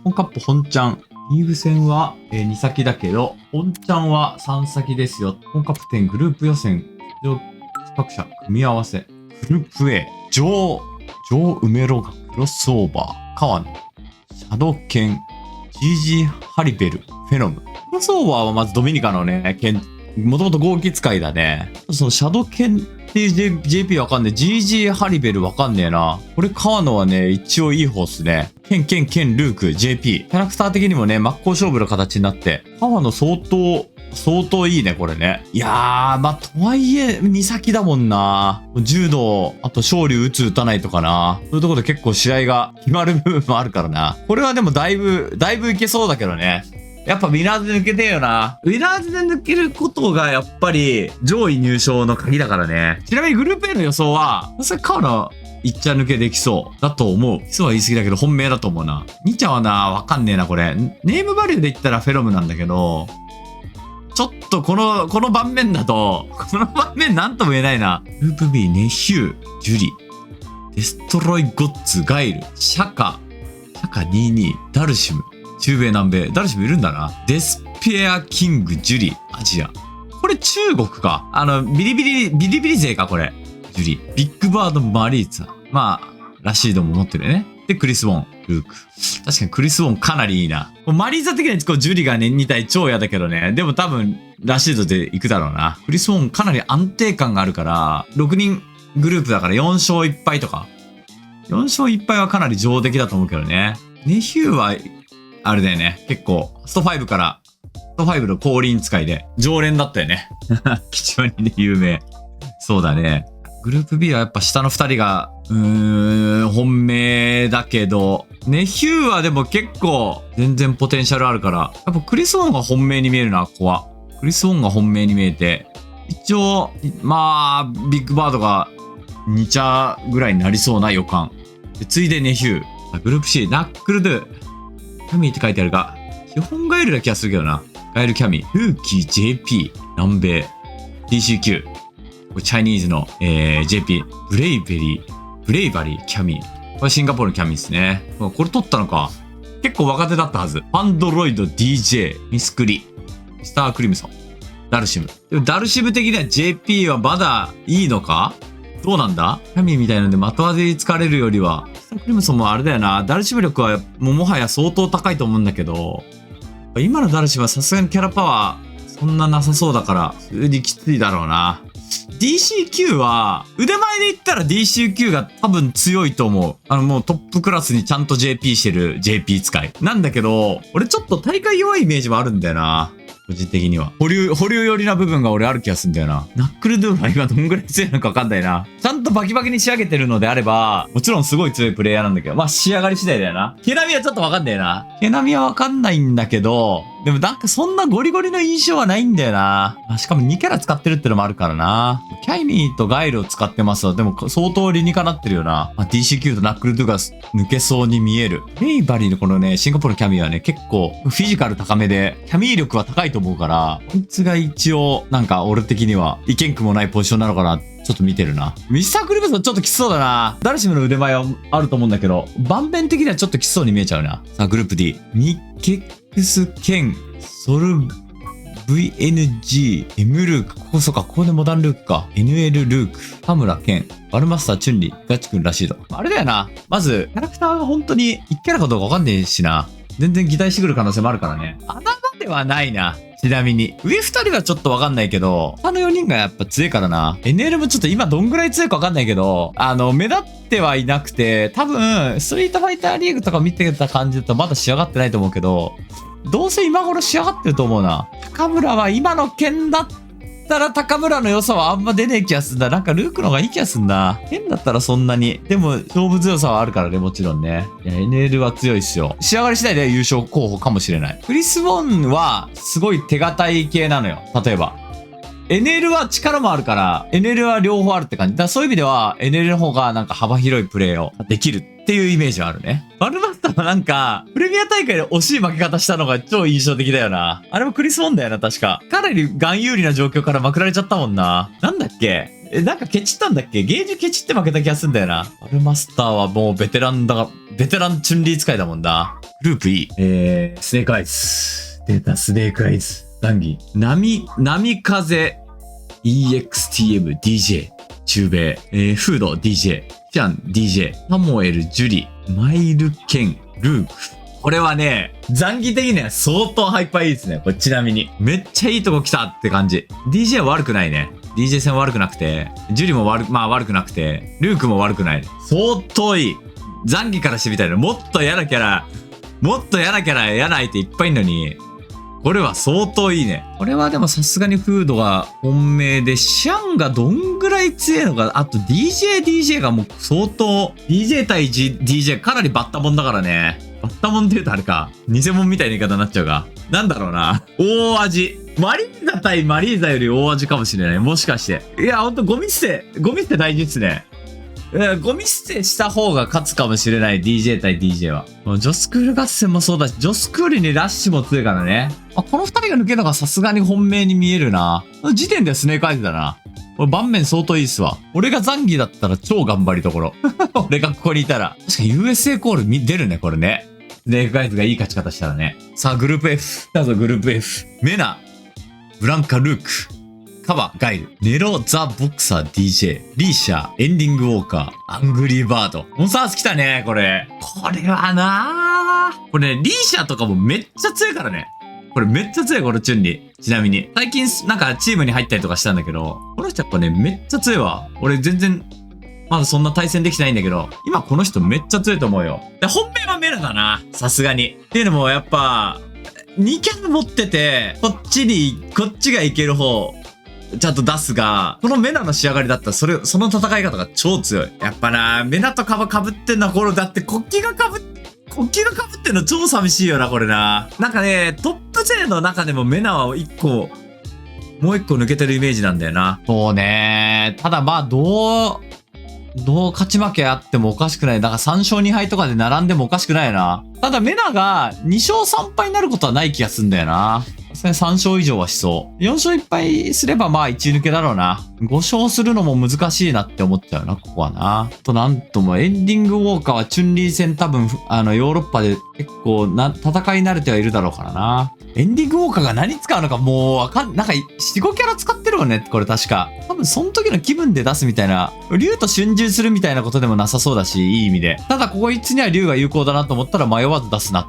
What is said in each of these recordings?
本カップ本ちゃん。リーグ戦は、2先だけど、本ちゃんは3先ですよ。本カップ10グループ予選、出場各社組み合わせ。グループ A、ジョー梅ロガ、クロスオーバー、川野、シャドケン、GG ハリベル、フェノム。クロスオーバーはまずドミニカのね、もともと合気使いだね。そのシャドケンっていう JP わかんねえ。GG ハリベルわかんねえな。これ川野はね、一応いい方っすね。ケン、ルーク、JP。キャラクター的にもね、真っ向勝負の形になって。川野相当いいね、これね。いやー、まあ、とはいえ、2先だもんな。柔道、あと勝利打つ打たないとかな。そういうところで結構試合が決まる部分もあるからな。これはでもだいぶいけそうだけどね。やっぱウィナーズで抜けてよな。ウィナーズで抜けることがやっぱり上位入賞の鍵だからね。ちなみにグループ A の予想は、それ川野1茶抜けできそうだと思う。基礎は言い過ぎだけど本命だと思うな。2茶はな、わかんねえな、これ。ネームバリューで言ったらフェロムなんだけど、ちょっとこの盤面だと、この盤面なんとも言えないな。グループ B、ネヒュー、ジュリ、デストロイゴッツ、ガイル、シャカ22、ダルシム。中米南米。ダルシムいるんだな。デスペアキングジュリ。アジア。これ中国か。ビリビリ勢か、これ。ジュリ。ビッグバードマリーツァ。まあ、ラシードも持ってるよね。で、クリス・ウォン、ルーク。確かにクリス・ウォンかなりいいな。マリーザ的にはこうジュリがね、2体超嫌だけどね。でも多分、ラシードで行くだろうな。クリス・ウォンかなり安定感があるから、6人グループだから4勝1敗とか。4勝1敗はかなり上出来だと思うけどね。ネヒューは、あれだよね。結構、スト5の降臨使いで、常連だったよね。貴重にね、有名。そうだね。グループ B はやっぱ下の2人が、本命だけど、ネヒューはでも結構、全然ポテンシャルあるから、やっぱクリス・ウォンが本命に見えるな、ここは。クリス・ウォンが本命に見えて、一応、まあ、ビッグバードが2茶ぐらいになりそうな予感。で、ついでネヒュー。グループ C、ナックルドゥ。キャミーって書いてあるが、基本ガエルな気がするけどな。ガエルキャミー。ルーキー JP。南米。TCQ。これチャイニーズの、JP。ブレイバリーキャミー。これシンガポールのキャミーですね。これ取ったのか。結構若手だったはず。アンドロイド DJ。ミスクリ。スタークリムソン。ダルシム。でもダルシム的には JP はまだいいのか？どうなんだ？キャミーみたいなのでまとわずに疲れるよりは、スタークリムソンもあれだよな。ダルシム力はもはや相当高いと思うんだけど、今のダルシムはさすがにキャラパワーそんななさそうだから、普通にきついだろうな。DCQ は、腕前で言ったら DCQ が多分強いと思う。もうトップクラスにちゃんと JP してる JP 使い。なんだけど、俺ちょっと大会弱いイメージもあるんだよな。個人的には。保留寄りな部分が俺ある気がするんだよな。ナックルドゥーは今どんぐらい強いのかわかんないな。ちゃんとバキバキに仕上げてるのであれば、もちろんすごい強いプレイヤーなんだけど、まあ仕上がり次第だよな。毛並みはちょっとわかんないな。毛並みはわかんないんだけど、でもなんかそんなゴリゴリの印象はないんだよな。しかも2キャラ使ってるってのもあるからな。キャイミーとガイルを使ってますわ。でも相当理にかなってるよな。DCQ とナックルドゥが抜けそうに見える。レイバリーのこのね、シンガポールのキャミーはね、結構フィジカル高めで、キャミー力は高いと思うから、こいつが一応、なんか俺的には、いけんくもないポジションなのかな。ちょっと見てるな。ミスタークリムソンちょっときつそうだな。ダルシムの腕前はあると思うんだけど、盤面的にはちょっときつそうに見えちゃうな。さあ、グループ D。ミケックスケン、ソル VNG、M ルーク。ここそうか、ここでモダンルークか。NL ルーク、田村健、バルマスター、チュンリー、ガチ君らしいと。あれだよな。まず、キャラクターが本当に1キャラかどうかわかんねえしな。全然擬態してくる可能性もあるからね。穴場ではないな。ちなみに。上2人はちょっとわかんないけど、他の4人がやっぱ強いからな。NL もちょっと今どんぐらい強いかわかんないけど、目立ってはいなくて、多分、ストリートファイターリーグとか見てた感じだとまだ仕上がってないと思うけど、どうせ今頃仕上がってると思うな。高村は今の剣だったら高村の良さはあんま出ねえ気がすんだ。なんかルークの方がいい気がすんだ。剣だったらそんなに。でも勝負強さはあるからね、もちろんね。いや、NL は強いっすよ。仕上がり次第では優勝候補かもしれない。クリス・ウォンはすごい手堅い系なのよ。例えば。NL は力もあるから、NL は両方あるって感じ。だからそういう意味では、NL の方がなんか幅広いプレーをできるっていうイメージはあるね。バルマスターはなんか、プレミア大会で惜しい負け方したのが超印象的だよな。あれもクリス・ウォンだよな、確か。かなりガン有利な状況からまくられちゃったもんな。なんだっけ？なんかケチったんだっけ？ゲージケチって負けた気がすんだよな。バルマスターはもうベテランチュンリー使いだもんな。グループ E。スネークアイズ。出た、スネークアイズ。ザンギ。波風 EXTM DJ。中米。フード DJ。シャン DJ。サモエル、ジュリ。マイルケン、ルーク。これはね、残機的には相当ハイパーいいですね。これちなみに。めっちゃいいとこ来たって感じ。DJ は悪くないね。DJ 戦悪くなくて、ジュリも悪くなくて、ルークも悪くない。相当いい。残機からしてみたいな。もっと嫌なキャラ嫌な相手いっぱいいんのに、これは相当いいね。これはでもさすがにフードが本命で、シャンがどんぐらい強いのか、あと DJ がもう相当、DJ 対 DJ かなりバッタモンだからね。バッタモンって言うとあれか。偽物みたいな言い方になっちゃうが。なんだろうな。大味。マリーザ対マリーザより大味かもしれない。もしかして。いや、ほんとゴミ捨て大事っすね。ゴミ捨てした方が勝つかもしれない。DJ 対 DJ は。ジョスクール合戦もそうだし、ジョスクールにラッシュも強いからね。この二人が抜けるのがさすがに本命に見えるな。時点ではスネークアイズだな。これ盤面相当いいっすわ。俺がザンギだったら超頑張りどころ。俺がここにいたら。確かに USA コール出るね、これね。スネークアイズがいい勝ち方したらね。さあ、グループ F。だぞ、グループ F。メナ、ブランカ・ルーク、カバ、ガイル、ネロ・ザ・ボクサー DJ、リーシャー、エンディング・ウォーカー、アングリー・バード。モンスターズ来たね、これ。これはなぁ。これね、リーシャーとかもめっちゃ強いからね。これめっちゃ強い、このチュンリー。ちなみに。最近なんかチームに入ったりとかしたんだけど、この人やっぱね、めっちゃ強いわ。俺全然、まだそんな対戦できてないんだけど、今この人めっちゃ強いと思うよ。で、本命はメラだな。さすがに。っていうのもやっぱ、2キャラ持ってて、こっちがいける方、ちゃんと出すが、このメナの仕上がりだったら、その戦い方が超強い。やっぱな、メナとカバ被ってんのはこれ、だって国旗が被ってんの超寂しいよな、これな。なんかね、トップ勢の中でもメナはもう一個抜けてるイメージなんだよな。そうね。ただまあ、どう勝ち負けあってもおかしくない。だから3勝2敗とかで並んでもおかしくないよな。ただメナが2勝3敗になることはない気がすんだよな。3勝以上はしそう。4勝1敗すればまあ1抜けだろうな。5勝するのも難しいなって思っちゃうな、ここはな。なんともエンディングウォーカーはチュンリー戦多分、ヨーロッパで結構戦い慣れてはいるだろうからな。エンディングウォーカーが何使うのかもうなんか4、5キャラ使ってるよね、これ確か。多分その時の気分で出すみたいな、竜と瞬従するみたいなことでもなさそうだし、いい意味で。ただここいつには竜が有効だなと思ったら迷わず出すなっ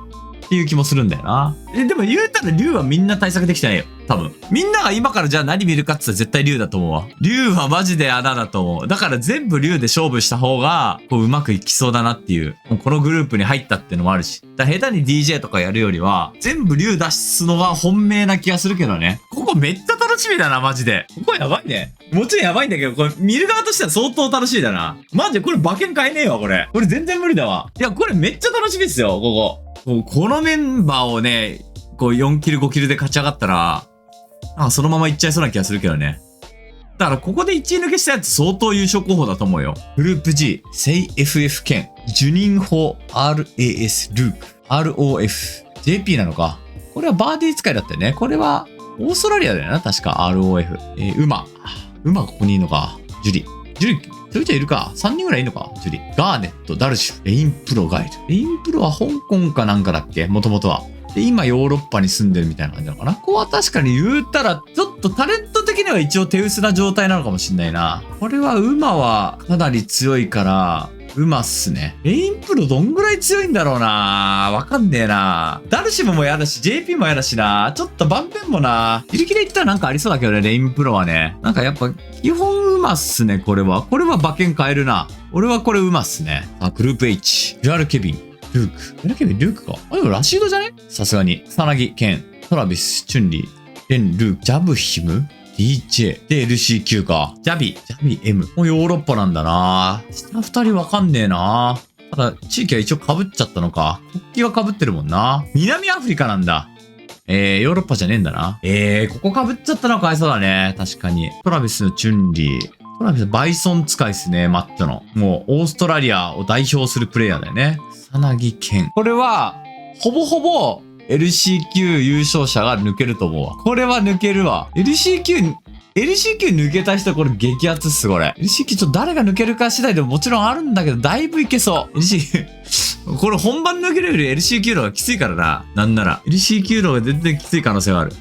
ていう気もするんだよな。でも言うたら竜はみんな対策できてないよ。多分。みんなが今からじゃあ何見るかって言ったら絶対竜だと思うわ。竜はマジで穴だと思う。だから全部竜で勝負した方が、うまくいきそうだなっていう。このグループに入ったっていうのもあるし。だから下手に DJ とかやるよりは、全部竜出すのが本命な気がするけどね。ここめっちゃ楽しみだな、マジで。ここやばいね。もちろんやばいんだけど、これ見る側としては相当楽しいだな。マジでこれ馬券買えねえわ、これ。これ全然無理だわ。いや、これめっちゃ楽しみですよ、このメンバーをね、4キル5キルで勝ち上がったら、そのままいっちゃいそうな気がするけどね。だからここで1位抜けしたやつ相当優勝候補だと思うよ。グループ G、セイ FF 剣、ジュニンホ RAS ルーク、ROF、JP なのか。これはバーディー使いだったよね。これはオーストラリアだよな、確か ROF。馬ここにいるのか。ジュリ、それじゃいるか。3人ぐらいいるのか。ジュリ、ガーネット、ダルシュ、レインプロガイル。レインプロは香港かなんかだっけ、もともとは。で、今ヨーロッパに住んでるみたいな感じなのかな。ここは確かに言うたら、ちょっとタレント的には一応手薄な状態なのかもしんないな。これは馬はかなり強いから、馬っすね。レインプロどんぐらい強いんだろうな。わかんねえな。ダルシムもやだし、JP もやだしな。ちょっと盤面もな。自力で言ったらなんかありそうだけどね、レインプロはね。なんかやっぱ、基本馬っすね、これは。これは馬券買えるな。俺はこれ馬っすね。グループ H。ジュアル・ケビン。ルークか。でもラシードじゃね？さすがに。草薙、ケン、トラビス、チュンリー、レン、ルーク、ジャブヒム、DJ。で、LCQ か。ジャビ M。もうヨーロッパなんだな。下二人わかんねえな。ただ、地域は一応被っちゃったのか。国旗は被ってるもんな。南アフリカなんだ。ヨーロッパじゃねえんだな。ここ被っちゃったのはかわいそうだね。確かに。トラビスのチュンリー。トラビス、バイソン使いっすね、マッチョの。もう、オーストラリアを代表するプレイヤーだよね。草薙健。これは、ほぼほぼ LCQ 優勝者が抜けると思うわ。これは抜けるわ。LCQ LCQ 抜けた人これ激アツっす、これ。LCQ ちょっと誰が抜けるか次第でももちろんあるんだけど、だいぶいけそう。LCQ これ本番抜けるより LCQ の方がきついからな。なんなら。LCQ の方が全然きつい可能性はある。